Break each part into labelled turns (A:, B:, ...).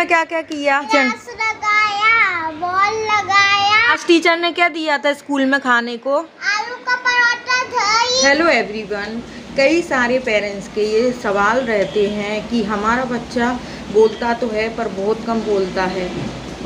A: में क्या क्या किया?
B: ग्लास लगाया, बॉल लगाया।
A: आज टीचर ने क्या दिया था स्कूल में खाने को?
B: आलू का पराठा, दही।
A: हेलो एवरीवन, कई सारे पेरेंट्स के ये सवाल रहते हैं कि हमारा बच्चा बोलता तो है पर बहुत कम बोलता है,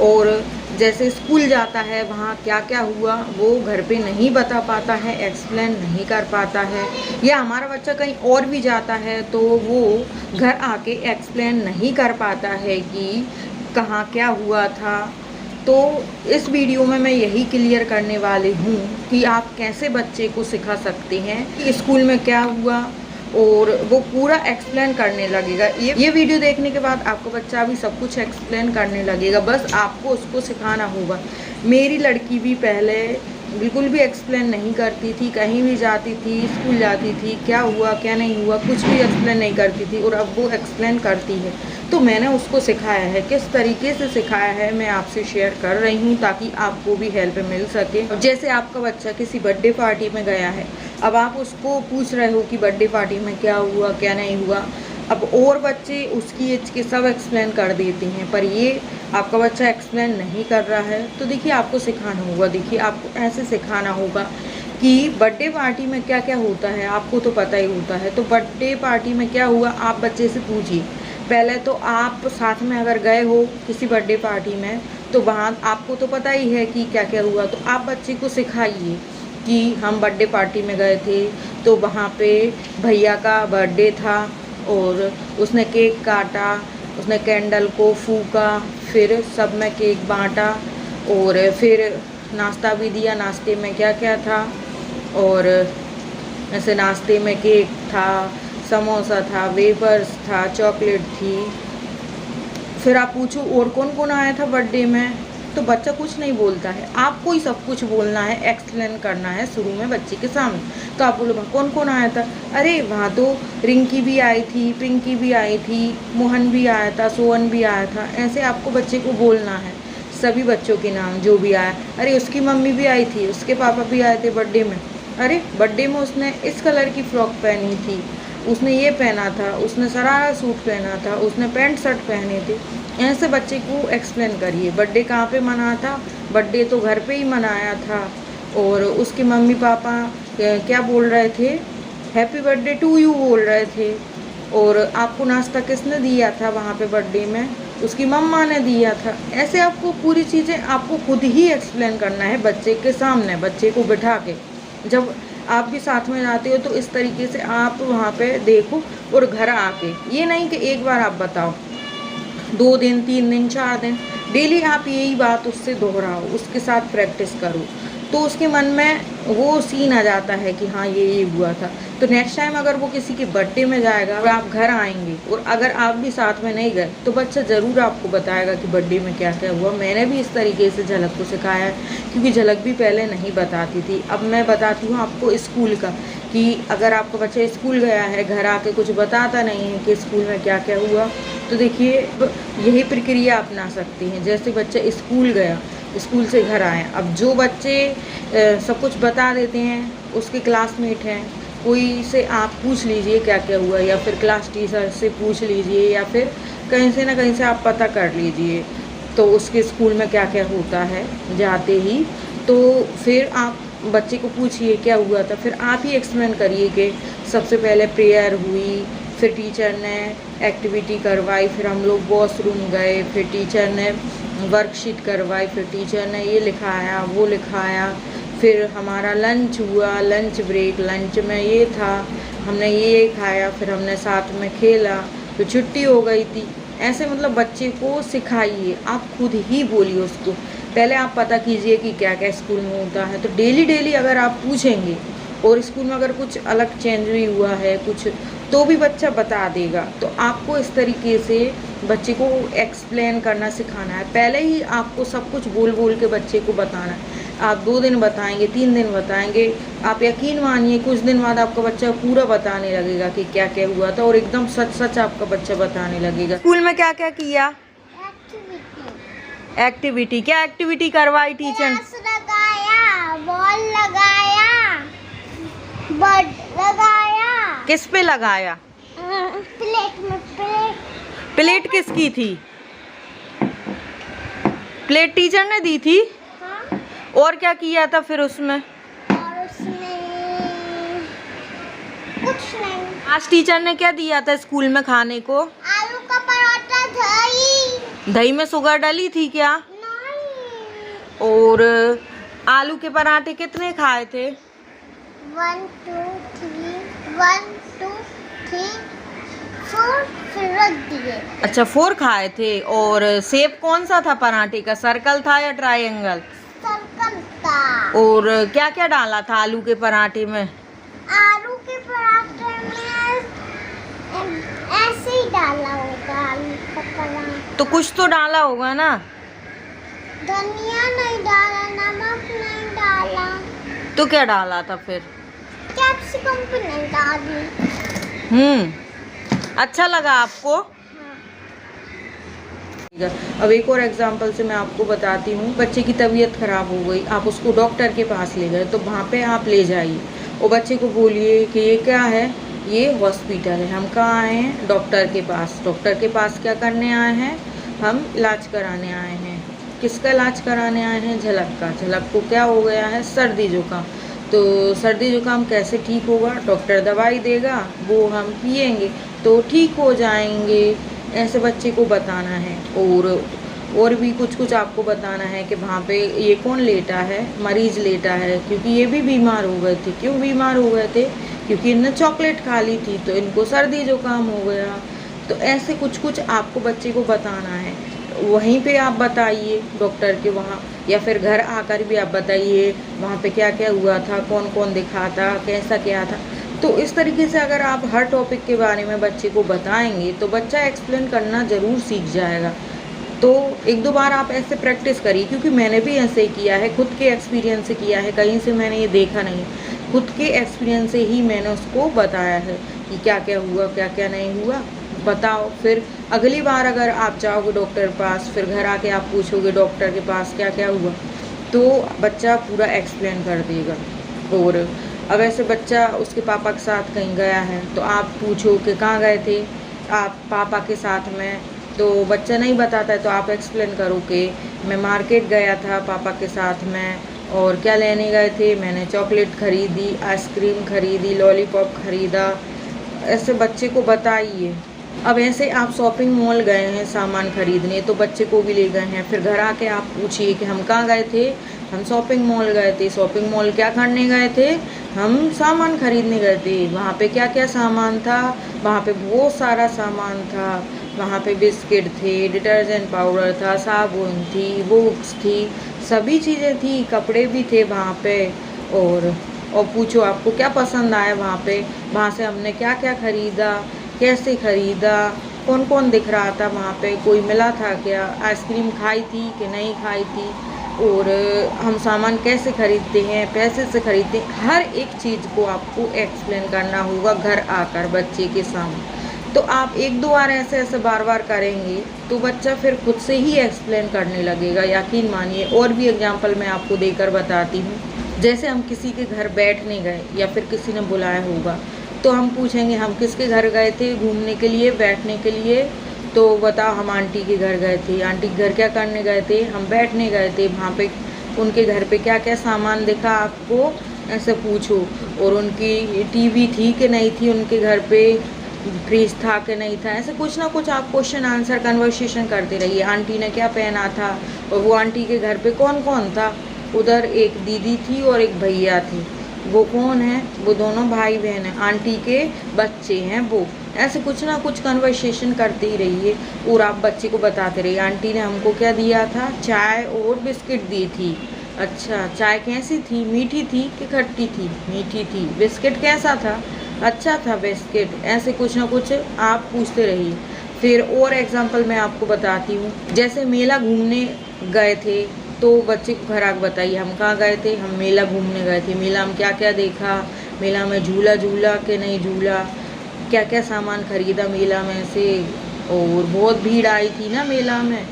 A: और जैसे स्कूल जाता है वहाँ क्या क्या हुआ वो घर पे नहीं बता पाता है, एक्सप्लेन नहीं कर पाता है, या हमारा बच्चा कहीं और भी जाता है तो वो घर आके एक्सप्लेन नहीं कर पाता है कि कहाँ क्या हुआ था। तो इस वीडियो में मैं यही क्लियर करने वाली हूँ कि आप कैसे बच्चे को सिखा सकते हैं कि स्कूल में क्या हुआ, और वो पूरा एक्सप्लेन करने लगेगा। ये वीडियो देखने के बाद आपका बच्चा भी सब कुछ एक्सप्लेन करने लगेगा, बस आपको उसको सिखाना होगा। मेरी लड़की भी पहले बिल्कुल भी एक्सप्लेन नहीं करती थी, कहीं भी जाती थी, स्कूल जाती थी, क्या हुआ क्या नहीं हुआ कुछ भी एक्सप्लेन नहीं करती थी, और अब वो एक्सप्लेन करती है। तो मैंने उसको सिखाया है, किस तरीके से सिखाया है मैं आपसे शेयर कर रही हूँ ताकि आपको भी हेल्प मिल सके। जैसे आपका बच्चा किसी बर्थडे पार्टी में गया है, अब आप उसको पूछ रहे हो कि बर्थडे पार्टी में क्या हुआ क्या नहीं हुआ। अब और बच्चे उसकी एज के सब एक्सप्लेन कर देते हैं, पर ये आपका बच्चा एक्सप्लेन नहीं कर रहा है। तो देखिए आपको सिखाना होगा, देखिए आपको ऐसे सिखाना होगा कि बर्थडे पार्टी में क्या क्या होता है, आपको तो पता ही होता है। तो बर्थडे पार्टी में क्या हुआ आप बच्चे से पूछिए। पहले तो आप साथ में अगर गए हो किसी बर्थडे पार्टी में तो वहाँ आपको तो पता ही है कि क्या क्या हुआ, तो आप बच्चे को सिखाइए कि हम बर्थडे पार्टी में गए थे तो वहाँ पे भैया का बर्थडे था और उसने केक काटा, उसने कैंडल को फूका, फिर सब में केक बांटा, और फिर नाश्ता भी दिया। नाश्ते में क्या क्या था, और ऐसे नाश्ते में केक था, समोसा था, वेफर्स था, चॉकलेट थी। फिर आप पूछो और कौन कौन आया था बर्थडे में, तो बच्चा कुछ नहीं बोलता है। आपको ही सब कुछ बोलना है, एक्सप्लेन करना है शुरू में बच्चे के सामने। तो आप बोलो कौन कौन आया था, अरे वहाँ तो रिंकी भी आई थी, पिंकी भी आई थी, मोहन भी आया था, सोहन भी आया था। ऐसे आपको बच्चे को बोलना है सभी बच्चों के नाम जो भी आया। अरे उसकी मम्मी भी आई थी, उसके पापा भी आए थे बर्थडे में। अरे बर्थडे में उसने इस कलर की फ्रॉक पहनी थी, उसने ये पहना था, उसने शरारा सूट पहना था, उसने पैंट शर्ट पहने थे। ऐसे बच्चे को एक्सप्लेन करिए बर्थडे कहाँ पे मना था, बर्थडे तो घर पे ही मनाया था, और उसके मम्मी पापा क्या बोल रहे थे, हैप्पी बर्थडे टू यू बोल रहे थे, और आपको नाश्ता किसने दिया था वहाँ पे बर्थडे में, उसकी मम्मा ने दिया था। ऐसे आपको पूरी चीज़ें आपको खुद ही एक्सप्लेन करना है बच्चे के सामने, बच्चे को बिठा के। जब आप भी साथ में जाते हो तो इस तरीके से आप वहाँ पे देखो, और घर आके ये नहीं कि एक बार आप बताओ, 2 दिन 3 दिन 4 दिन डेली आप यही बात उससे दोहराओ, उसके साथ प्रैक्टिस करो, तो उसके मन में वो सीन आ जाता है कि हाँ ये हुआ था। तो नेक्स्ट टाइम अगर वो किसी के बर्थडे में जाएगा और आप घर आएंगे और अगर आप भी साथ में नहीं गए तो बच्चा ज़रूर आपको बताएगा कि बर्थडे में क्या क्या हुआ। मैंने भी इस तरीके से झलक को सिखाया है, क्योंकि झलक भी पहले नहीं बताती थी। अब मैं बताती हूँ आपको स्कूल का, कि अगर आपका बच्चा स्कूल गया है घर आके कुछ बताता नहीं है कि स्कूल में क्या क्या हुआ, तो देखिए यही प्रक्रिया अपना सकते हैं। जैसे बच्चा स्कूल गया, स्कूल से घर आए, अब जो बच्चे सब कुछ बता देते हैं उसके क्लासमेट हैं, कोई से आप पूछ लीजिए क्या क्या हुआ, या फिर क्लास टीचर से पूछ लीजिए, या फिर कहीं से ना कहीं से आप पता कर लीजिए तो उसके स्कूल में क्या क्या होता है जाते ही। तो फिर आप बच्चे को पूछिए क्या हुआ था, फिर आप ही एक्सप्लेन करिए कि सबसे पहले प्रेयर हुई, फिर टीचर ने एक्टिविटी करवाई, फिर हम लोग वॉशरूम गए, फिर टीचर ने वर्कशीट करवाई, फिर टीचर ने ये लिखाया वो लिखाया, फिर हमारा लंच हुआ, लंच ब्रेक, लंच में ये था, हमने ये खाया, फिर हमने साथ में खेला, फिर छुट्टी हो गई थी। ऐसे मतलब बच्चे को सिखाइए, आप खुद ही बोलिए उसको। पहले आप पता कीजिए कि क्या क्या स्कूल में होता है, तो डेली अगर आप पूछेंगे और स्कूल में अगर कुछ अलग चेंज भी हुआ है कुछ, तो भी बच्चा बता देगा। तो आपको इस तरीके से बच्चे को एक्सप्लेन करना सिखाना है। पहले ही आपको सब कुछ बोल बोल के बच्चे को बताना है। आप 2 दिन बताएंगे, 3 दिन बताएंगे, आप यकीन मानिए कुछ दिन बाद आपका बच्चा पूरा बताने लगेगा कि क्या क्या हुआ था, और एकदम सच सच आपका बच्चा बताने लगेगा। स्कूल में क्या क्या किया? एक्टिविटी क्या एक्टिविटी करवाई टीचर?
B: लगाया, बॉल लगाया, बर्ड लगाया।
A: किस पे लगाया?
B: प्लेट में।
A: प्लेट किसकी थी? प्लेट टीचर ने दी थी?
B: हाँ।
A: और क्या किया था फिर उसमें?
B: और उसमें कुछ नहीं।
A: आज टीचर ने क्या दिया था स्कूल में खाने को?
B: आलू का पराठा, दही।
A: दही में शुगर डाली थी क्या?
B: नहीं।
A: और आलू के पराठे कितने खाए थे?
B: 1 2 3 1 2 3 4 फिर रख दिए।
A: अच्छा 4 खाए थे। और शेप कौन सा था पराठे का, सर्कल था या ट्रायंगल?
B: सर्कल था।
A: और क्या क्या डाला था आलू के पराठे में?
B: आलू के पराठे में ऐसे ही डाला होगा आलू का पराठा।
A: तो कुछ तो डाला होगा ना?
B: धनिया नहीं डाला, नमक नहीं डाला।
A: तो क्या डाला था फिर?
B: कैप्सिकम भी नहीं डाली।
A: अच्छा लगा आपको?
B: हाँ।
A: अब एक और एग्जांपल से मैं आपको बताती हूँ। बच्चे की तबीयत खराब हो गई, आप उसको डॉक्टर के पास ले गए, तो वहाँ पे आप ले जाइए और बच्चे को बोलिए कि ये क्या है, ये हॉस्पिटल है, हम कहाँ आए हैं, डॉक्टर के पास। डॉक्टर के पास क्या करने आए हैं? हम इलाज कराने आए हैं। किसका इलाज कराने आए हैं? झलक का। झलक को क्या हो गया है? सर्दी जुकाम। तो सर्दी जुकाम कैसे ठीक होगा? डॉक्टर दवाई देगा, वो हम पिएंगे तो ठीक हो जाएंगे। ऐसे बच्चे को बताना है। और भी कुछ आपको बताना है कि वहाँ पे ये कौन लेटा है, मरीज़ लेटा है, क्योंकि ये भी बीमार हो गए थे। क्यों बीमार हो गए थे? क्योंकि इनने चॉकलेट खा ली थी तो इनको सर्दी जुकाम हो गया। तो ऐसे कुछ आपको बच्चे को बताना है। वहीं पे आप बताइए डॉक्टर के वहाँ, या फिर घर आकर भी आप बताइए वहाँ पे क्या क्या हुआ था, कौन कौन दिखा था, कैसा क्या था। तो इस तरीके से अगर आप हर टॉपिक के बारे में बच्चे को बताएंगे तो बच्चा एक्सप्लेन करना ज़रूर सीख जाएगा। तो 1-2 बार आप ऐसे प्रैक्टिस करिए, क्योंकि मैंने भी ऐसे ही किया है, खुद के एक्सपीरियंस से किया है, कहीं से मैंने ये देखा नहीं, खुद के एक्सपीरियंस से ही मैंने उसको बताया है कि क्या क्या हुआ, क्या क्या नहीं हुआ। बताओ, फिर अगली बार अगर आप जाओगे डॉक्टर के पास, फिर घर आके आप पूछोगे डॉक्टर के पास क्या क्या हुआ, तो बच्चा पूरा एक्सप्लेन कर देगा। और अब ऐसे बच्चा उसके पापा के साथ कहीं गया है तो आप पूछो कि कहाँ गए थे आप पापा के साथ में, तो बच्चा नहीं बताता है तो आप एक्सप्लेन करो कि मैं मार्केट गया था पापा के साथ में, और क्या लेने गए थे, मैंने चॉकलेट ख़रीदी, आइसक्रीम ख़रीदी, लॉलीपॉप ख़रीदा। ऐसे बच्चे को बताइए। अब ऐसे आप शॉपिंग मॉल गए हैं सामान ख़रीदने, तो बच्चे को भी ले गए हैं, फिर घर आके आप पूछिए कि हम कहाँ गए थे, हम शॉपिंग मॉल गए थे। शॉपिंग मॉल क्या करने गए थे? हम सामान ख़रीदने गए थे। वहाँ पे क्या क्या सामान था? वहाँ पे बहुत सारा सामान था। वहाँ पे बिस्किट थे, डिटर्जेंट पाउडर था, साबुन थी, बुक्स थी, सभी चीज़ें थी, कपड़े भी थे वहाँ पे। और पूछो आपको क्या पसंद आया वहाँ पे, वहाँ से हमने क्या क्या ख़रीदा, कैसे ख़रीदा, कौन कौन दिख रहा था वहाँ पे, कोई मिला था क्या, आइसक्रीम खाई थी कि नहीं खाई थी, और हम सामान कैसे ख़रीदते हैं, पैसे से ख़रीदते हैं। हर एक चीज़ को आपको एक्सप्लेन करना होगा घर आकर बच्चे के सामने। तो आप 1-2 बार ऐसे बार बार करेंगे तो बच्चा फिर खुद से ही एक्सप्लेन करने लगेगा, यकीन मानिए। और भी एग्जांपल मैं आपको देकर बताती हूँ। जैसे हम किसी के घर बैठने गए या फिर किसी ने बुलाया होगा, तो हम पूछेंगे हम किसके घर गए थे घूमने के लिए, बैठने के लिए, तो बताओ हम आंटी के घर गए थे। आंटी के घर क्या करने गए थे? हम बैठने गए थे। वहाँ पे उनके घर पे क्या क्या सामान दिखा आपको, ऐसे पूछो। और उनकी टीवी थी कि नहीं थी, उनके घर पे फ्रिज था कि नहीं था, ऐसे कुछ ना कुछ आप क्वेश्चन आंसर कन्वर्सेशन करते रहिए। आंटी ने क्या पहना था, और वो आंटी के घर पे कौन कौन था। उधर एक दीदी थी और एक भैया थे, वो कौन है? वो दोनों भाई बहन हैं, आंटी के बच्चे हैं वो। ऐसे कुछ ना कुछ कन्वर्सेशन करते ही रहिए और आप बच्चे को बताते रहिए आंटी ने हमको क्या दिया था, चाय और बिस्किट दी थी। अच्छा, चाय कैसी थी, मीठी थी कि खट्टी थी? मीठी थी। बिस्किट कैसा था? अच्छा था बिस्किट। ऐसे कुछ ना कुछ आप पूछते रहिए। फिर और एग्जांपल मैं आपको बताती हूँ। जैसे मेला घूमने गए थे, तो बच्चे को घर आके बताइए हम कहाँ गए थे, हम मेला घूमने गए थे। मेला में क्या क्या देखा, मेला में झूला झूला कि नहीं झूला, क्या क्या सामान ख़रीदा मेला में से, और बहुत भीड़ आई थी ना मेला में।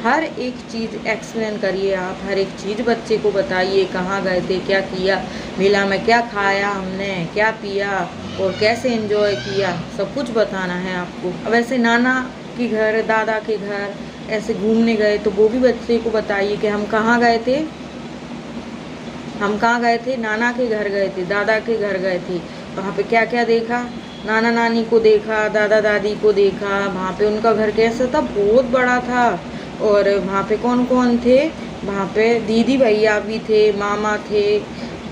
A: हर एक चीज़ एक्सप्लेन करिए आप, हर एक चीज़ बच्चे को बताइए, कहाँ गए थे, क्या किया, मेला में क्या खाया हमने, क्या पिया और कैसे एंजॉय किया, सब कुछ बताना है आपको। अब ऐसे नाना के घर, दादा के घर, ऐसे घूमने गए तो वो भी बच्चे को बताइए कि हम कहाँ गए थे। हम कहाँ गए थे? नाना के घर गए थे, दादा के घर गए थे। वहाँ पे क्या क्या देखा? नाना नानी को देखा, दादा दादी को देखा। वहाँ पे उनका घर कैसा था? बहुत बड़ा था। और वहाँ पे कौन कौन थे? वहाँ पे दीदी भैया भी थे, मामा थे,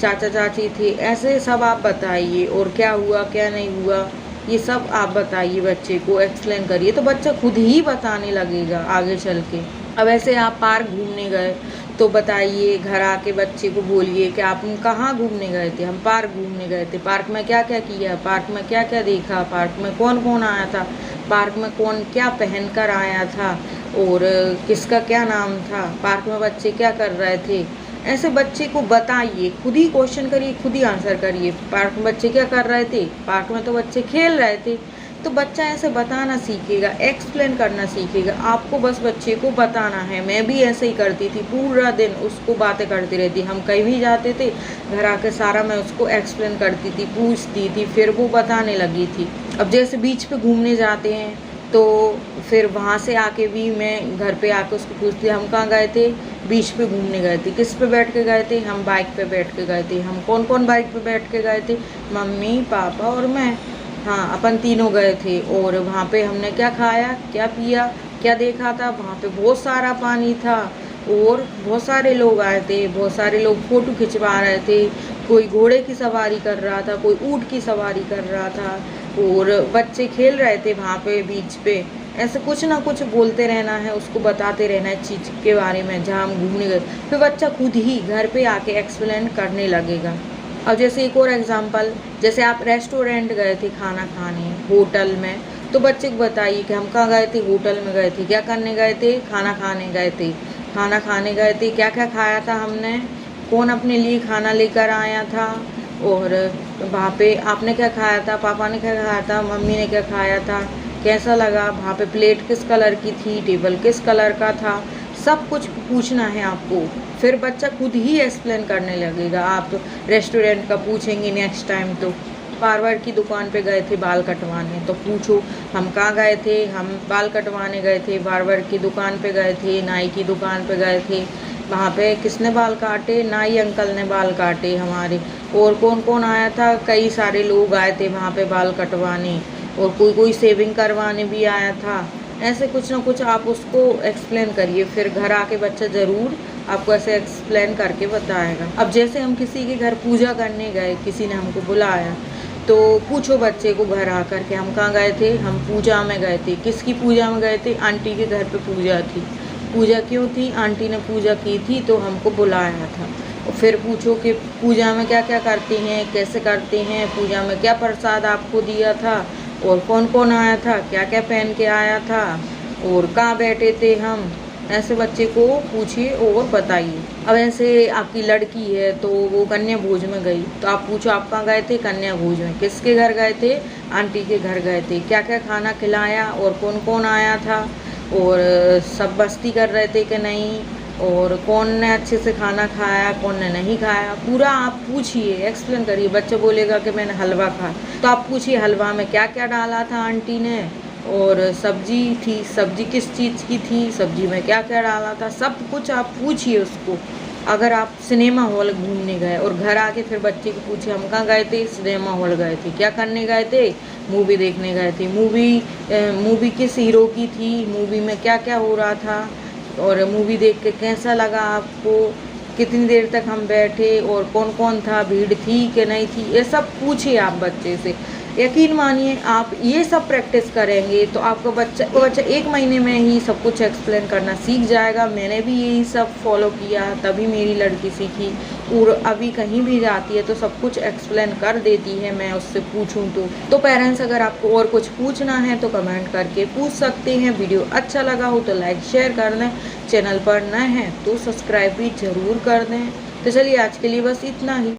A: चाचा चाची थे। ऐसे सब आप बताइए। और क्या हुआ क्या नहीं हुआ ये सब आप बताइए, बच्चे को एक्सप्लेन करिए तो बच्चा खुद ही बताने लगेगा आगे चल के। अब ऐसे आप पार्क घूमने गए तो बताइए, घर आके बच्चे को बोलिए कि आप कहाँ घूमने गए थे। हम पार्क घूमने गए थे। पार्क में क्या क्या किया, पार्क में क्या क्या देखा, पार्क में कौन कौन आया था, पार्क में कौन क्या पहन कर आया था और किसका क्या नाम था, पार्क में बच्चे क्या कर रहे थे। ऐसे बच्चे को बताइए, खुद ही क्वेश्चन करिए, खुद ही आंसर करिए। पार्क में बच्चे क्या कर रहे थे? पार्क में तो बच्चे खेल रहे थे। तो बच्चा ऐसे बताना सीखेगा, एक्सप्लेन करना सीखेगा। आपको बस बच्चे को बताना है। मैं भी ऐसे ही करती थी, पूरा दिन उसको बातें करती रहती। हम कहीं भी जाते थे, घर आके सारा मैं उसको एक्सप्लेन करती थी, पूछती थी, फिर वो बताने लगी थी। अब जैसे बीच पे घूमने जाते हैं तो फिर वहाँ से आके भी मैं घर पे आके उसको पूछती, हम कहाँ गए थे? बीच पे घूमने गए थे। किस पे बैठ के गए थे? हम बाइक पे बैठ के गए थे। हम कौन कौन बाइक पे बैठ के गए थे? मम्मी, पापा और मैं। हाँ, अपन तीनों गए थे। और वहाँ पे हमने क्या खाया, क्या पिया, क्या देखा था? वहाँ पे बहुत सारा पानी था और बहुत सारे लोग आए थे। बहुत सारे लोग फ़ोटो खिंचवा रहे थे। कोई घोड़े की सवारी कर रहा था, कोई ऊँट की सवारी कर रहा था और बच्चे खेल रहे थे वहाँ पे बीच पे। ऐसे कुछ ना कुछ बोलते रहना है, उसको बताते रहना है चीज़ के बारे में जहाँ हम घूमने गए। फिर बच्चा खुद ही घर पे आके एक्सप्लेन करने लगेगा। और जैसे एक और एग्जांपल, जैसे आप रेस्टोरेंट गए थे खाना खाने, होटल में, तो बच्चे को बताइए कि हम कहाँ गए थे? होटल में गए थे। क्या करने गए थे? खाना खाने गए थे। खाना खाने गए थे, क्या क्या खाया था हमने? कौन अपने लिए खाना लेकर आया था? और वहाँ पे आपने क्या खाया था? पापा ने क्या खाया था? मम्मी ने क्या खाया था? कैसा लगा? वहाँ पे प्लेट किस कलर की थी? टेबल किस कलर का था? सब कुछ पूछना है आपको। फिर बच्चा खुद ही एक्सप्लेन करने लगेगा। आप रेस्टोरेंट का पूछेंगे नेक्स्ट टाइम तो। बार्बर की दुकान पे गए थे बाल कटवाने तो पूछो, हम कहाँ गए थे? हम बाल कटवाने गए थे, बार्बर की दुकान पे गए थे, नाई की दुकान पे गए थे। वहाँ पे किसने बाल काटे? नाई अंकल ने बाल काटे हमारे। और कौन कौन आया था? कई सारे लोग आए थे वहाँ पे बाल कटवाने और कोई कोई सेविंग करवाने भी आया था। ऐसे कुछ ना कुछ आप उसको एक्सप्लेन करिए। फिर घर आके बच्चा ज़रूर आपको ऐसे एक्सप्लेन करके बताएगा। अब जैसे हम किसी के घर पूजा करने गए, किसी ने हमको बुलाया, तो पूछो बच्चे को घर आकर के हम कहाँ गए थे? हम पूजा में गए थे। किसकी पूजा में गए थे? आंटी के घर पे पूजा थी। पूजा क्यों थी? आंटी ने पूजा की थी तो हमको बुलाया था। और फिर पूछो कि पूजा में क्या क्या करते हैं, कैसे करते हैं, पूजा में क्या प्रसाद आपको दिया था और कौन कौन आया था, क्या क्या पहन के आया था और कहाँ बैठे थे हम। ऐसे बच्चे को पूछिए और बताइए। अब ऐसे आपकी लड़की है तो वो कन्या भोज में गई तो आप पूछो, आप कहाँ गए थे? कन्या भोज में। किसके घर गए थे? आंटी के घर गए थे। क्या क्या खाना खिलाया और कौन कौन आया था और सब मस्ती कर रहे थे कि नहीं, और कौन ने अच्छे से खाना खाया, कौन ने नहीं खाया, पूरा आप पूछिए, एक्सप्लेन करिए। बच्चा बोलेगा कि मैंने हलवा खाया तो आप पूछिए हलवा में क्या क्या डाला था आंटी ने, और सब्जी थी, सब्जी किस चीज़ की थी, सब्जी में क्या क्या डाला था, सब कुछ आप पूछिए उसको। अगर आप सिनेमा हॉल घूमने गए और घर आके फिर बच्चे को पूछे, हम कहाँ गए थे? सिनेमा हॉल गए थे। क्या करने गए थे? मूवी देखने गए थे। मूवी किस हीरो की थी, मूवी में क्या क्या हो रहा था और मूवी देख के कैसा लगा आपको, कितनी देर तक हम बैठे और कौन कौन था, भीड़ थी कि नहीं थी, ये सब पूछिए आप बच्चे से। यकीन मानिए आप ये सब प्रैक्टिस करेंगे तो आपका बच्चा 1 महीने में ही सब कुछ एक्सप्लेन करना सीख जाएगा। मैंने भी यही सब फॉलो किया, तभी मेरी लड़की सीखी और अभी कहीं भी जाती है तो सब कुछ एक्सप्लेन कर देती है, मैं उससे पूछूं तो पेरेंट्स अगर आपको और कुछ पूछना है तो कमेंट करके पूछ सकते हैं। वीडियो अच्छा लगा हो तो लाइक शेयर कर दें, चैनल पर नए हैं तो सब्सक्राइब भी ज़रूर कर दें। तो चलिए आज के लिए बस इतना ही।